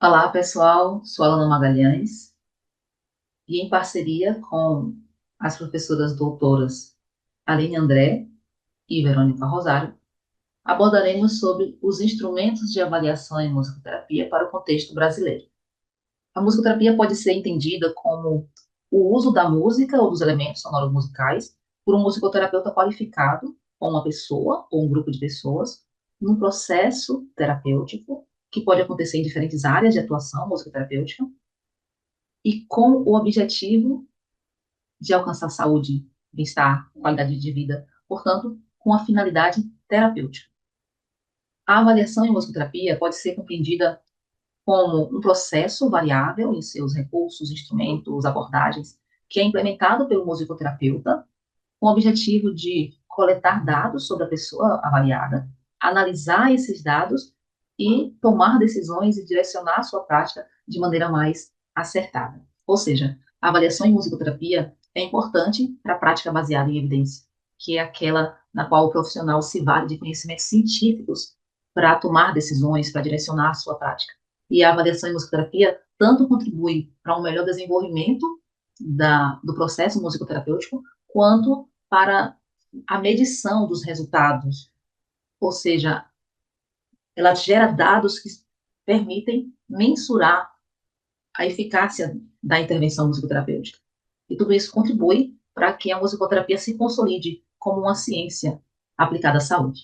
Olá, pessoal. Sou a Alana Magalhães e, em parceria com as professoras doutoras Aline André e Verônica Rosário, abordaremos sobre os instrumentos de avaliação em musicoterapia para o contexto brasileiro. A musicoterapia pode ser entendida como o uso da música ou dos elementos sonoros musicais por um musicoterapeuta qualificado, ou uma pessoa ou um grupo de pessoas, num processo terapêutico que pode acontecer em diferentes áreas de atuação musicoterapêutica e com o objetivo de alcançar saúde, bem-estar, qualidade de vida, portanto, com a finalidade terapêutica. A avaliação em musicoterapia pode ser compreendida como um processo variável em seus recursos, instrumentos, abordagens, que é implementado pelo musicoterapeuta com o objetivo de coletar dados sobre a pessoa avaliada, analisar esses dados e tomar decisões e direcionar a sua prática de maneira mais acertada. Ou seja, a avaliação em musicoterapia é importante para a prática baseada em evidência, que é aquela na qual o profissional se vale de conhecimentos científicos para tomar decisões, para direcionar a sua prática. E a avaliação em musicoterapia tanto contribui para um melhor desenvolvimento do processo musicoterapêutico, quanto para a medição dos resultados, ou seja, ela gera dados que permitem mensurar a eficácia da intervenção musicoterapêutica. E tudo isso contribui para que a musicoterapia se consolide como uma ciência aplicada à saúde.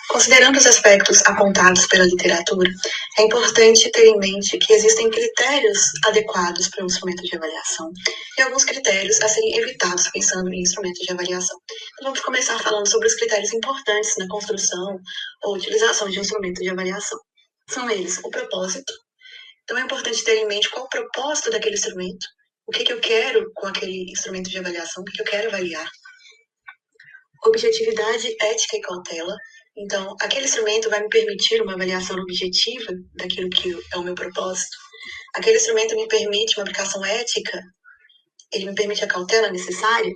Considerando os aspectos apontados pela literatura, é importante ter em mente que existem critérios adequados para um instrumento de avaliação e alguns critérios a serem evitados pensando em instrumentos de avaliação. Então, vamos começar falando sobre os critérios importantes na construção ou utilização de um instrumento de avaliação. São eles: o propósito. Então, é importante ter em mente qual o propósito daquele instrumento, o que eu quero com aquele instrumento de avaliação, o que eu quero avaliar. Objetividade, ética e cautela. Então, aquele instrumento vai me permitir uma avaliação objetiva daquilo que é o meu propósito. Aquele instrumento me permite uma aplicação ética, ele me permite a cautela necessária.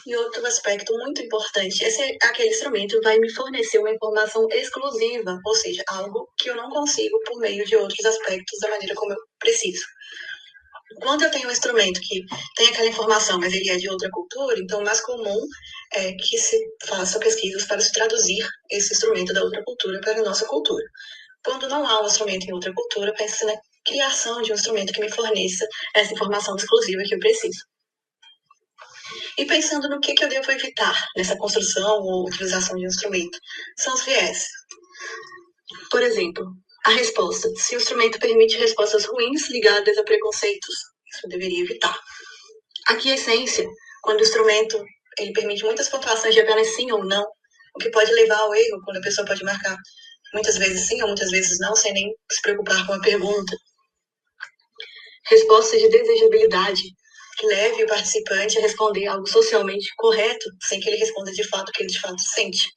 E outro aspecto muito importante, aquele instrumento vai me fornecer uma informação exclusiva, ou seja, algo que eu não consigo por meio de outros aspectos da maneira como eu preciso. Quando eu tenho um instrumento que tem aquela informação, mas ele é de outra cultura, então o mais comum é que se faça pesquisas para se traduzir esse instrumento da outra cultura para a nossa cultura. Quando não há um instrumento em outra cultura, pensa na criação de um instrumento que me forneça essa informação exclusiva que eu preciso. E pensando no que eu devo evitar nessa construção ou utilização de um instrumento, são os viés. Por exemplo, a resposta. Se o instrumento permite respostas ruins ligadas a preconceitos, isso eu deveria evitar. Aqui a essência, quando o instrumento ele permite muitas pontuações de apenas sim ou não, o que pode levar ao erro, quando a pessoa pode marcar muitas vezes sim ou muitas vezes não, sem nem se preocupar com a pergunta. Resposta de desejabilidade, que leve o participante a responder algo socialmente correto, sem que ele responda de fato o que ele de fato sente.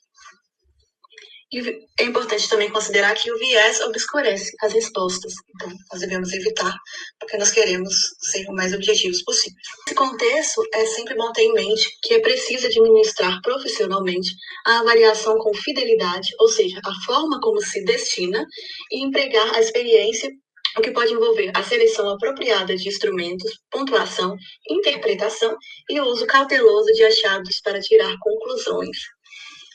E é importante também considerar que o viés obscurece as respostas. Então, nós devemos evitar, porque nós queremos ser o mais objetivos possível. Nesse contexto, é sempre bom ter em mente que é preciso administrar profissionalmente a avaliação com fidelidade, ou seja, a forma como se destina, e empregar a experiência, o que pode envolver a seleção apropriada de instrumentos, pontuação, interpretação e o uso cauteloso de achados para tirar conclusões.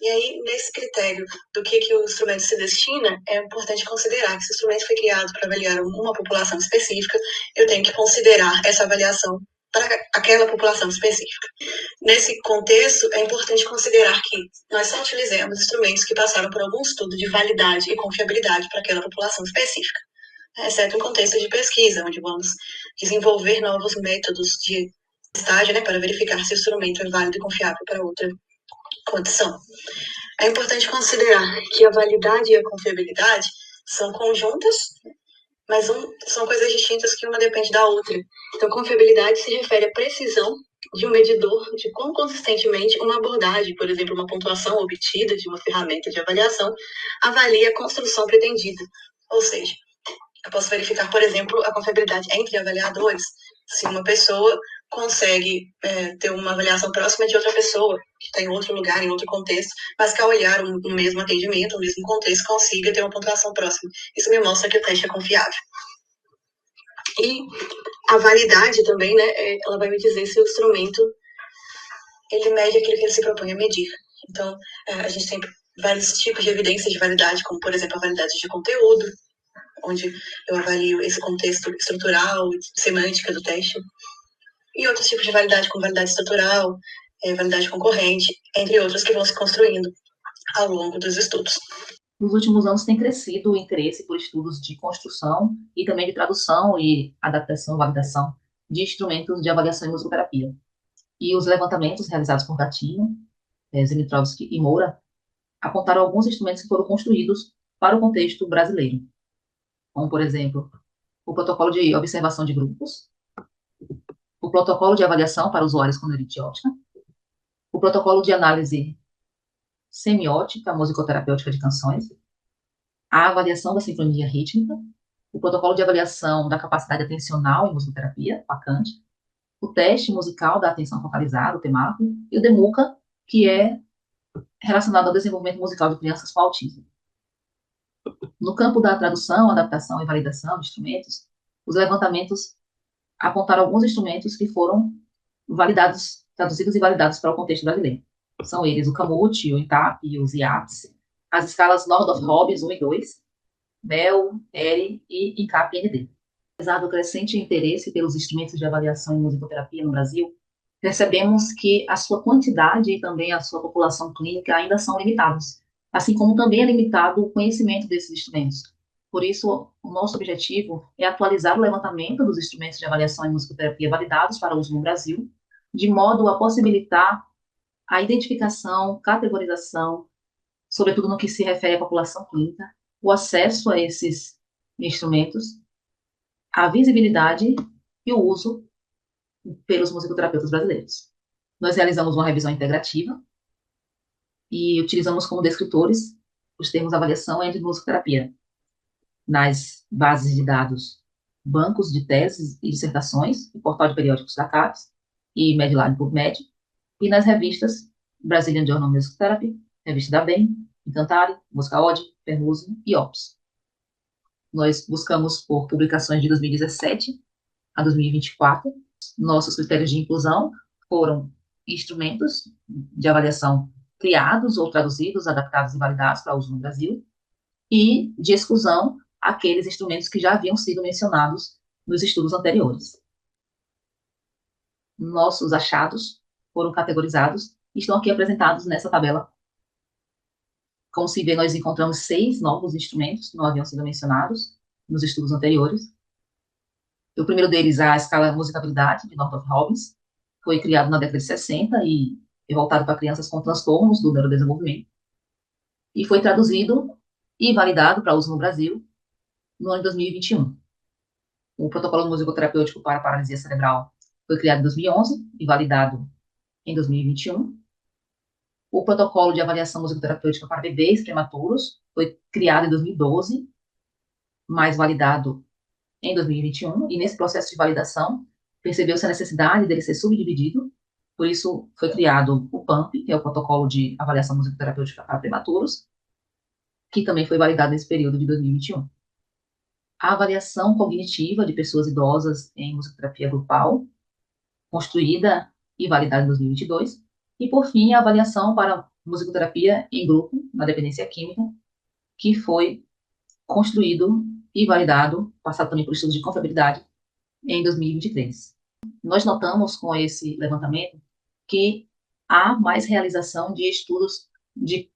E aí, nesse critério do que o instrumento se destina, é importante considerar que se o instrumento foi criado para avaliar uma população específica, eu tenho que considerar essa avaliação para aquela população específica. Nesse contexto, é importante considerar que nós só utilizamos instrumentos que passaram por algum estudo de validade e confiabilidade para aquela população específica, exceto em contexto de pesquisa, onde vamos desenvolver novos métodos de testagem, para verificar se o instrumento é válido e confiável para outra condição. É importante considerar que a validade e a confiabilidade são conjuntas, mas são coisas distintas que uma depende da outra. Então, confiabilidade se refere à precisão de um medidor de quão consistentemente uma abordagem, por exemplo, uma pontuação obtida de uma ferramenta de avaliação, avalia a construção pretendida. Ou seja, eu posso verificar, por exemplo, a confiabilidade entre avaliadores. Se uma pessoa consegue ter uma avaliação próxima de outra pessoa, que está em outro lugar, em outro contexto, mas que ao olhar o mesmo atendimento, o mesmo contexto, consiga ter uma pontuação próxima. Isso me mostra que o teste é confiável. E a validade também, né, ela vai me dizer se o instrumento ele mede aquilo que ele se propõe a medir. Então, a gente tem vários tipos de evidências de validade, como, por exemplo, a validade de conteúdo, onde eu avalio esse contexto estrutural e semântica do teste, e outros tipos de validade, como validade estrutural, validade concorrente, entre outros que vão se construindo ao longo dos estudos. Nos últimos anos tem crescido o interesse por estudos de construção e também de tradução e adaptação, validação de instrumentos de avaliação em musicoterapia. E os levantamentos realizados por Gattino, Zimitrovsky e Moura apontaram alguns instrumentos que foram construídos para o contexto brasileiro, como, por exemplo, o protocolo de observação de grupos, o protocolo de avaliação para usuários com neurite óptica, o protocolo de análise semiótica musicoterapêutica de canções, a avaliação da sincronia rítmica, o protocolo de avaliação da capacidade atencional em musicoterapia, PACANT, o teste musical da atenção focalizada, o TEMAP, e o DEMUCA, que é relacionado ao desenvolvimento musical de crianças com autismo. No campo da tradução, adaptação e validação de instrumentos, os levantamentos apontaram alguns instrumentos que foram validados, traduzidos e validados para o contexto brasileiro. São eles o CAMUT, o INTAP, os IAPS, as escalas Nordhoff-Hobbes 1 e 2, MEL, ERI e INCAP-ND. Apesar do crescente interesse pelos instrumentos de avaliação em musicoterapia no Brasil, percebemos que a sua quantidade e também a sua população clínica ainda são limitados, assim como também é limitado o conhecimento desses instrumentos. Por isso, o nosso objetivo é atualizar o levantamento dos instrumentos de avaliação em musicoterapia validados para uso no Brasil, de modo a possibilitar a identificação, categorização, sobretudo no que se refere à população clínica, o acesso a esses instrumentos, a visibilidade e o uso pelos musicoterapeutas brasileiros. Nós realizamos uma revisão integrativa e utilizamos como descritores os termos avaliação e musicoterapia nas bases de dados, bancos de teses e dissertações, o portal de periódicos da CAPES e Medline PubMed, e nas revistas Brazilian Journal of Music Therapy, Revista da BEM, Encantare, Música Ode, Permusium e OPS. Nós buscamos por publicações de 2017 a 2024. Nossos critérios de inclusão foram instrumentos de avaliação criados ou traduzidos, adaptados e validados para uso no Brasil, e de exclusão aqueles instrumentos que já haviam sido mencionados nos estudos anteriores. Nossos achados foram categorizados e estão aqui apresentados nessa tabela. Como se vê, nós encontramos 6 novos instrumentos que não haviam sido mencionados nos estudos anteriores. O primeiro deles, a escala musicabilidade, de Nordhoff-Hobbes, foi criado na década de 60 e é voltado para crianças com transtornos do neurodesenvolvimento. E foi traduzido e validado para uso no Brasil no ano de 2021. O protocolo musicoterapêutico para paralisia cerebral foi criado em 2011 e validado em 2021. O protocolo de avaliação musicoterapêutica para bebês prematuros foi criado em 2012, mas validado em 2021, e nesse processo de validação percebeu-se a necessidade dele ser subdividido, por isso foi criado o PAMP, que é o protocolo de avaliação musicoterapêutica para prematuros, que também foi validado nesse período de 2021. A avaliação cognitiva de pessoas idosas em musicoterapia grupal, construída e validada em 2022, e, por fim, a avaliação para musicoterapia em grupo, na dependência química, que foi construído e validado, passado também por estudos de confiabilidade, em 2023. Nós notamos com esse levantamento que há mais realização de estudos de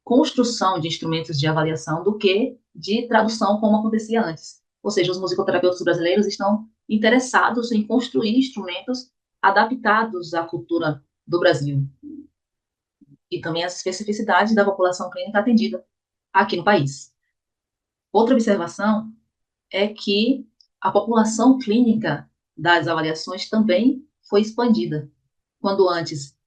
construção de instrumentos de avaliação do que de tradução, como acontecia antes. Ou seja, os musicoterapeutas brasileiros estão interessados em construir instrumentos adaptados à cultura do Brasil e também às especificidades da população clínica atendida aqui no país. Outra observação é que a população clínica das avaliações também foi expandida. Quando antes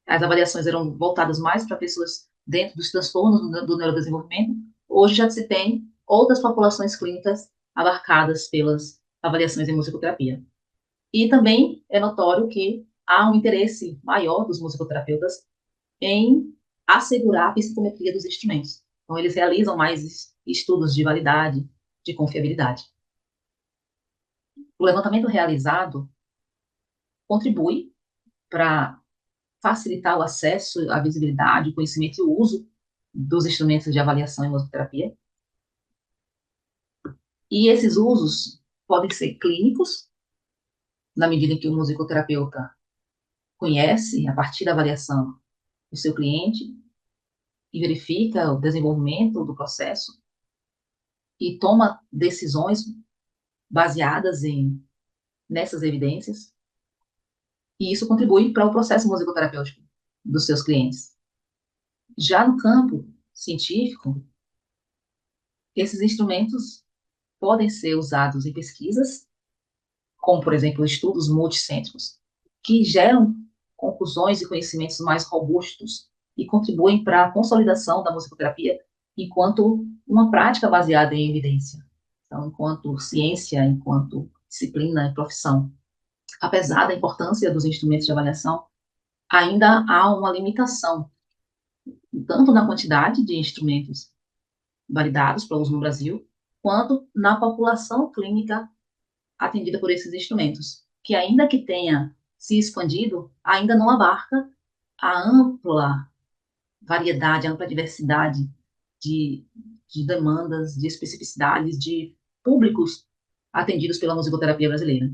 as avaliações eram voltadas mais para pessoas dentro dos transtornos do neurodesenvolvimento, hoje já se tem outras populações clínicas abarcadas pelas avaliações em musicoterapia. E também é notório que há um interesse maior dos musicoterapeutas em assegurar a psicometria dos instrumentos. Então, eles realizam mais estudos de validade, de confiabilidade. O levantamento realizado contribui para facilitar o acesso, a visibilidade, o conhecimento e o uso dos instrumentos de avaliação em musicoterapia. E esses usos podem ser clínicos, na medida em que o musicoterapeuta conhece, a partir da avaliação, o seu cliente e verifica o desenvolvimento do processo e toma decisões baseadas nessas evidências, e isso contribui para o processo musicoterapêutico dos seus clientes. Já no campo científico, esses instrumentos podem ser usados em pesquisas, como, por exemplo, estudos multicêntricos, que geram conclusões e conhecimentos mais robustos e contribuem para a consolidação da musicoterapia enquanto uma prática baseada em evidência. Então, enquanto ciência, enquanto disciplina e profissão. Apesar da importância dos instrumentos de avaliação, ainda há uma limitação, tanto na quantidade de instrumentos validados para uso no Brasil, quanto na população clínica atendida por esses instrumentos, que ainda que tenha se expandido, ainda não abarca a ampla variedade, a ampla diversidade de, de demandas, de especificidades, de públicos atendidos pela musicoterapia brasileira.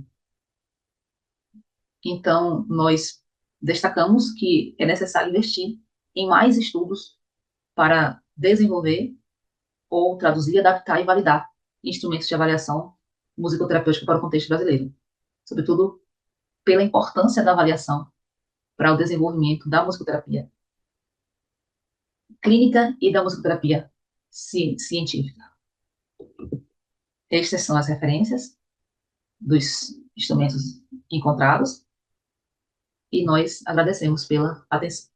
Então, nós destacamos que é necessário investir em mais estudos para desenvolver ou traduzir, adaptar e validar instrumentos de avaliação musicoterapêutica para o contexto brasileiro, sobretudo pela importância da avaliação para o desenvolvimento da musicoterapia clínica e da musicoterapia científica. Estas são as referências dos instrumentos encontrados e nós agradecemos pela atenção.